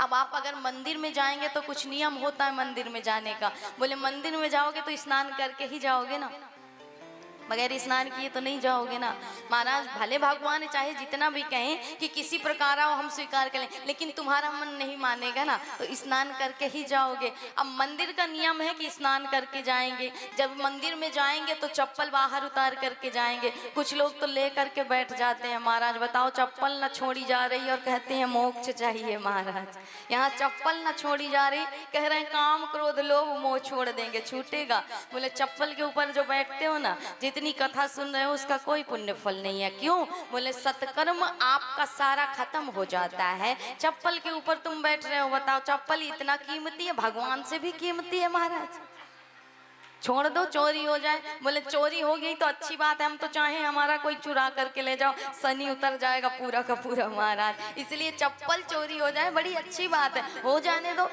अब आप अगर मंदिर में जाएंगे तो कुछ नियम होता है मंदिर में जाने का। बोले मंदिर में जाओगे तो स्नान करके ही जाओगे ना, बगैर स्नान किए तो नहीं जाओगे ना। महाराज भले भगवान चाहे जितना भी कहें कि किसी प्रकार आओ हम स्वीकार करें, लेकिन तुम्हारा मन नहीं मानेगा ना तो स्नान करके ही जाओगे। अब मंदिर का नियम है कि स्नान करके जाएंगे। जब मंदिर में जाएंगे तो चप्पल बाहर उतार करके जाएंगे। कुछ लोग तो ले करके बैठ जाते हैं। महाराज बताओ, चप्पल न छोड़ी जा रही और कहते हैं मोक्ष चाहिए। महाराज यहाँ चप्पल न छोड़ी जा रही, कह रहे हैं काम क्रोध लोभ मोह छोड़ देंगे, छूटेगा। बोले चप्पल के ऊपर जो बैठते हो ना, जितनी कथा सुन रहे हो उसका कोई पुण्य फल नहीं है। क्यों? बोले सत्कर्म आपका सारा खत्म हो जाता है। चप्पल के ऊपर तुम बैठ रहे हो, बताओ चप्पल इतना कीमती है, भगवान से भी कीमती है। महाराज छोड़ दो चोरी हो जाए। बोले चोरी हो गई तो अच्छी बात है, हम तो चाहे हमारा कोई चुरा करके ले जाओ, शनि उतर जाएगा पूरा का पूरा। महाराज इसलिए चप्पल चोरी हो जाए बड़ी अच्छी बात है, हो जाने दो।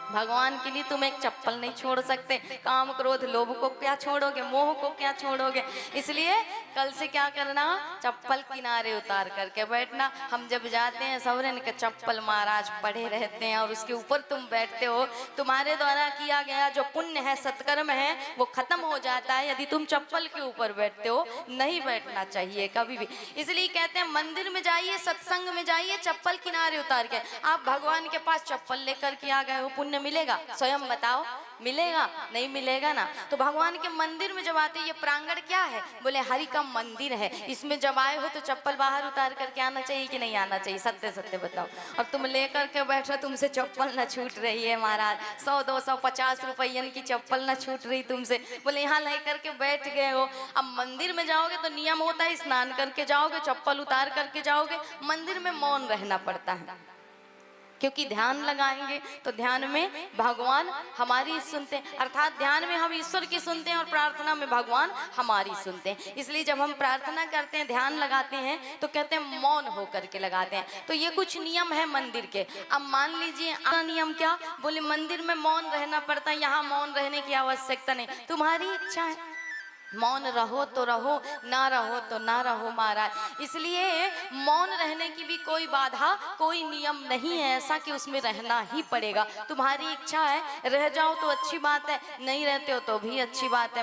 भगवान के लिए तुम एक चप्पल नहीं छोड़ सकते। काम क्रोध लोभ को क्या छोड़ोगे, मोह को क्या छोड़ोगे। इसलिए कल से क्या करना, चप्पल किनारे उतार करके बैठना। हम जब जाते हैं सवरन के चप्पल महाराज पड़े रहते हैं और उसके ऊपर तुम बैठते हो, तुम्हारे द्वारा किया गया जो पुण्य है सत्कर्म है वो खत्म हो जाता है यदि तुम चप्पल के ऊपर बैठते हो। नहीं बैठना चाहिए कभी भी। इसलिए कहते हैं मंदिर में जाइए, सत्संग में जाइए, चप्पल किनारे उतार के। आप भगवान के पास चप्पल लेकर के आ गए हो, पुण्य मिलेगा? स्वयं बताओ, मिलेगा? नहीं मिलेगा ना। तो भगवान के मंदिर में जब आते, ये प्रांगण क्या है? बोले हरि का मंदिर है। इसमें जब आए हो तो चप्पल बाहर उतार करके आना चाहिए कि नहीं आना चाहिए? सत्य सत्य बताओ। और तुम लेकर के बैठ रहे, तुमसे चप्पल ना छूट रही है महाराज। 100 200 50 रुपये की चप्पल ना छूट रही तुमसे। बोले यहाँ लेकर के बैठ गए हो। अब मंदिर में जाओगे तो नियम होता है स्नान करके जाओगे, चप्पल उतार करके जाओगे। मंदिर में मौन रहना पड़ता है, क्योंकि ध्यान लगाएंगे तो ध्यान में भगवान हमारी सुनते हैं, अर्थात ध्यान में हम ईश्वर की सुनते हैं और प्रार्थना में भगवान हमारी सुनते हैं। इसलिए जब हम प्रार्थना करते हैं, ध्यान लगाते हैं तो कहते हैं मौन होकर के लगाते हैं। तो ये कुछ नियम है मंदिर के। अब मान लीजिए नियम क्या? बोले मंदिर में मौन रहना पड़ता है, यहाँ मौन रहने की आवश्यकता नहीं, तुम्हारी इच्छा है। मौन रहो तो रहो, ना रहो तो ना रहो महाराज। इसलिए मौन रहने की भी कोई बाधा, कोई नियम नहीं है ऐसा कि उसमें रहना ही पड़ेगा। तुम्हारी इच्छा है रह जाओ तो अच्छी बात है, नहीं रहते हो तो भी अच्छी बात है।